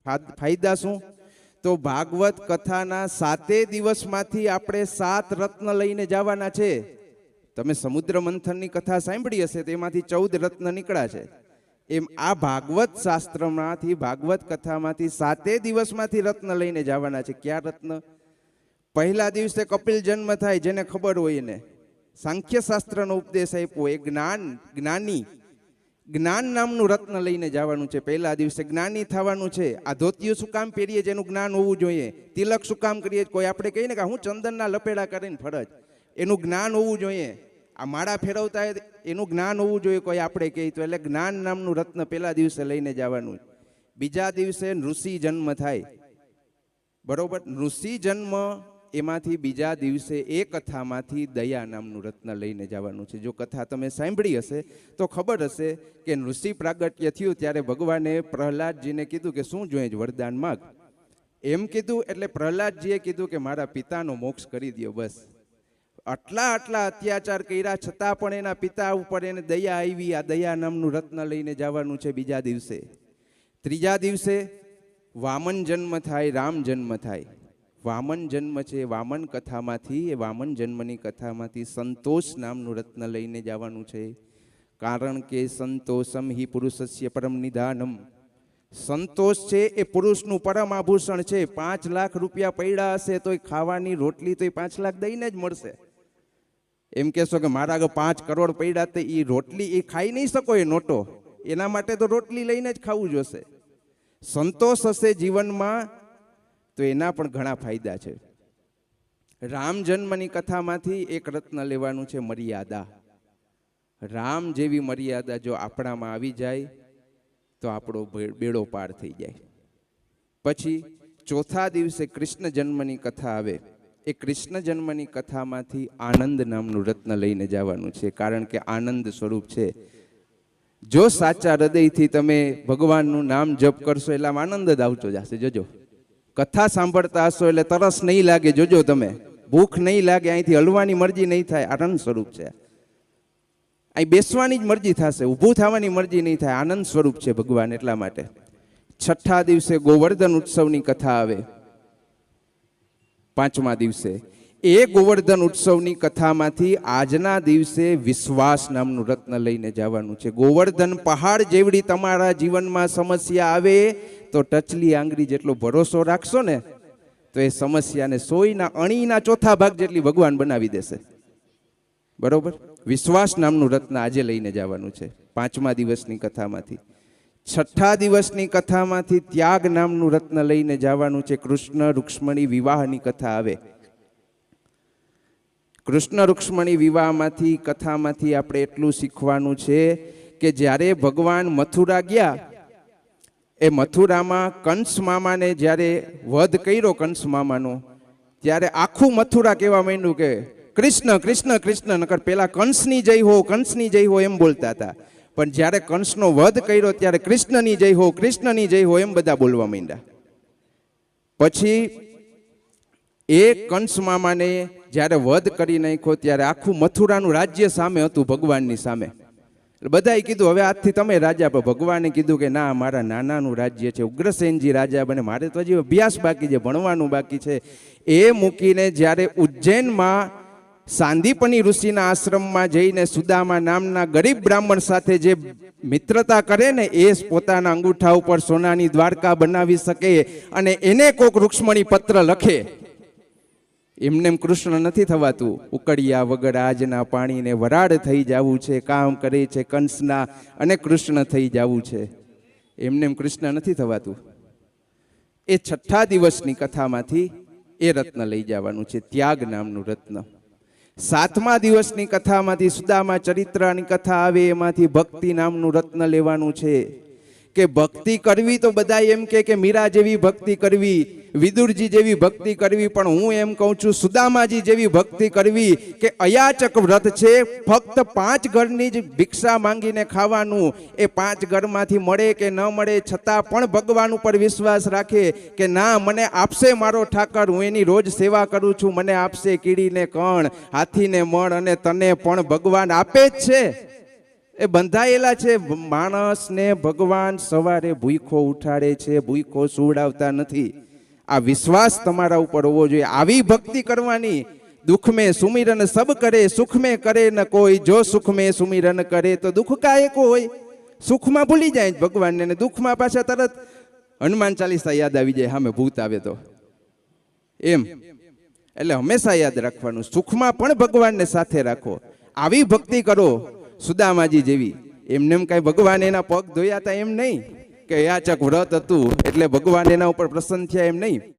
ફાયદા શું? તો ભાગવત કથાના 7 દિવસમાંથી આપણે 7 રત્ન લઈને જવાના છે. તમે સમુદ્ર મંથનની કથા સાંભળી હશે, તેમાંથી 14 રત્ન નીકળ્યા છે. એમ આ ભાગવત શાસ્ત્રમાંથી, ભાગવત કથામાંથી 7 દિવસમાંથી રત્ન લઈને જવાના છે. ક્યાં રત્ન? પહેલા દિવસે કપિલ જન્મ થાય, જેને ખબર હોય એને સાંખ્ય શાસ્ત્રનો ઉપદેશ આપ્યો. એ જ્ઞાન નામનું રત્ન લઈને જવાનું છે. પહેલા દિવસે જ્ઞાની થવાનું છે. આ ધોતિયું શું કામ પહેરીએ? જેનું જ્ઞાન હોવું જોઈએ. તિલક શું કામ કરીએ? કોઈ આપણે કહીએ ને કે હું ચંદનના લપેડા કરીને ફરજ, એનું જ્ઞાન હોવું જોઈએ. આ માળા ફેરવતા એનું જ્ઞાન હોવું જોઈએ. કોઈ આપણે કહીએ તો એટલે જ્ઞાન નામનું રત્ન પહેલા દિવસે લઈને જવાનું. બીજા દિવસે ઋષિ જન્મ થાય, બરોબર? ઋષિ જન્મ, એમાંથી બીજા દિવસે એ કથામાંથી દયા નામનું રત્ન લઈને જવાનું છે. જો કથા તમે સાંભળી હશે તો ખબર હશે કે ઋષિ પ્રાગટ્ય થયું ત્યારે ભગવાને પ્રહલાદજીને કીધું કે શું જોઈએ વરદાન માગ. એમ કીધું એટલે પ્રહલાદજીએ કીધું કે મારા પિતાનો મોક્ષ કરી દો. બસ આટલા અત્યાચાર કર્યા છતાં પણ એના પિતા ઉપર એને દયા આવી. આ દયા નામનું રત્ન લઈને જવાનું છે બીજા દિવસે. ત્રીજા દિવસે વામન જન્મ થાય, રામ જન્મ થાય. વામન જન્મ છે, વામન કથામાંથી, એ વામન જન્મની કથામાંથી સંતોષ નામનું રત્ન લઈને જવાનું છે. કારણ કે સંતોષમ હિ પુરુષસ્ય પરમ નિધાનમ. સંતોષ છે એ પુરુષનું પરમ આભૂષણ છે. 5 લાખ રૂપિયા પડ્યા હશે તો ખાવાની રોટલી તો 5 લાખ દઈને જ મળશે. એમ કહેશો કે મારા આગળ 5 કરોડ પડ્યા તો એ રોટલી એ ખાઈ નહીં શકો, એ નોટો. એના માટે તો રોટલી લઈને જ ખાવું જોશે. સંતોષ હશે જીવનમાં તો એના પણ ઘણા ફાયદા છે. રામ જન્મની કથામાંથી એક રત્ન લેવાનું છે, મર્યાદા. રામ જેવી મર્યાદા જો આપણામાં આવી જાય તો આપણો બેડો પાર થઈ જાય. પછી ચોથા દિવસે કૃષ્ણ જન્મની કથા આવે. એ કૃષ્ણ જન્મની કથામાંથી આનંદ નામનું રત્ન લઈને જવાનું છે. કારણ કે આનંદ સ્વરૂપ છે. જો સાચા હૃદયથી તમે ભગવાનનું નામ જપ કરશો એટલે આનંદ જ આવતો જશે. જોજો, કથા સાંભળતા હશો એટલે તરસ નહીં લાગે. જોજો તમે, ભૂખ નહીં લાગે, અહીંથી હલવાની મરજી નહીં થાય. આનંદ સ્વરૂપ છે. અહીં બેસવાની જ મરજી થશે, ઊભું થવાની મરજી નહીં થાય. આનંદ સ્વરૂપ છે ભગવાન. એટલા માટે છઠ્ઠા દિવસે ગોવર્ધન ઉત્સવની કથા આવે. પાંચમા દિવસે એ ગોવર્ધન ઉત્સવની કથામાંથી આજના દિવસે વિશ્વાસ નામનું રત્ન લઈને જવાનું છે. ગોવર્ધન પહાડ જેવડી તમારા જીવનમાં સમસ્યા આવે તો ટચલી આંગળી જેટલો ભરોસો રાખશો ને તો એ સમસ્યાને 100ના અણીના ચોથા ભાગ જેટલી ભગવાન બનાવી દેશે. બરોબર? વિશ્વાસ નામનું રત્ન આજે લઈને જવાનું છે પાંચમા દિવસની કથામાંથી. છઠ્ઠા દિવસની કથામાંથી ત્યાગ નામનું રત્ન લઈને જવાનું છે. કૃષ્ણ રૂક્ષ્મણી વિવાહની કથા આવે. કૃષ્ણ રૂક્ષ્મણી વિવાહમાંથી કથામાંથી આપણે એટલું શીખવાનું છે કે જ્યારે ભગવાન મથુરા ગયા, એ મથુરામાં કંસ મામાને જ્યારે વધ કર્યો કંસ મામાનો, ત્યારે આખું મથુરા કહેવા માંડ્યું કે કૃષ્ણ કૃષ્ણ કૃષ્ણ. નકર પેલા કંસની જય હો, કંસની જય હો એમ બોલતા હતા. પણ જ્યારે કંસનો વધ કર્યો ત્યારે કૃષ્ણની જય હો, કૃષ્ણની જય હો એમ બધા બોલવા માંડ્યા. પછી એ કંસ મામાને જ્યારે વધ કરી નાખ્યો ત્યારે આખું મથુરાનું રાજ્ય સામે હતું, ભગવાનની સામે. બધાએ કીધું હવે આજથી તમે રાજા. પણ ભગવાને કીધું કે ના, મારા નાનાનું રાજ્ય છે, ઉગ્રસેનજી રાજા બને, મારે તો હજી અભ્યાસ બાકી છે, ભણવાનું બાકી છે. એ મૂકીને જ્યારે ઉજ્જૈનમાં સાંદીપની ઋષિના આશ્રમમાં જઈને સુદામા નામના ગરીબ બ્રાહ્મણ સાથે જે મિત્રતા કરે ને, એ પોતાના અંગૂઠા ઉપર સોનાની દ્વારકા બનાવી શકે અને એને કોક રૂક્ષ્મણી પત્ર લખે. એમને કૃષ્ણ નથી થવાતું. ઉકળિયા વગર આજના પાણીને વરાળ થઈ જવું છે, કામ કરે છે કંસના અને કૃષ્ણ થઈ જવું છે. એમને કૃષ્ણ નથી થવાતું. એ છઠ્ઠા દિવસની કથામાંથી એ રત્ન લઈ જવાનું છે, ત્યાગ નામનું રત્ન. સાતમા દિવસની કથામાંથી સુદામા ચરિત્રની કથા આવે, એમાંથી ભક્તિ નામનું રત્ન લેવાનું છે. કે ભક્તિ કરવી તો બધા એમ કે મીરા જેવી ભક્તિ કરવી, વિદુરજી જેવી ભક્તિ કરવી, પણ હું એમ કહું છું સુદામાજી જેવી ભક્તિ કરવી કે અયાચક વ્રત છે. ફક્ત 5 ઘરની જ ભિક્ષા માંગીને ખાવાનું. એ 5 ઘરમાંથી મળે કે ન મળે છતાં પણ ભગવાન ઉપર વિશ્વાસ રાખે કે ના, મને આપશે મારો ઠાકર, હું એની રોજ સેવા કરું છું, મને આપશે કીડીને કણ, હાથીને મણ અને તને પણ ભગવાન આપે જ છે. એ બંધાયેલા છે. માણસને ભગવાન સવારે ભૂખો ઉઠાડે છે, ભૂખો સુવડાવતા નથી. આ વિશ્વાસ તમારા ઉપર હોવો જોઈએ. આવી ભક્તિ કરવાની. દુઃખ में સુમિરન સબ કરે, સુખ में કરે ન કોઈ, જો સુખ में સુમિરન કરે તો દુઃખ કા એકો હોય. સુખમાં ભૂલી જાય ભગવાનને, ને દુઃખમાં પાછા તરત હનુમાન ચાલીસા યાદ આવી જાય, સામે ભૂત આવે તો એમ. એટલે હંમેશા યાદ રાખવાનું, સુખમાં પણ ભગવાનને સાથે રાખો. આવી ભક્તિ કરો સુદામાજી જેવી. એમને એમ કાંઈ ભગવાન એના પગ ધોયા હતા એમ નહીં, કે યાચક વ્રત હતું એટલે ભગવાન એના ઉપર પ્રસન્ન થયા એમ નહીં.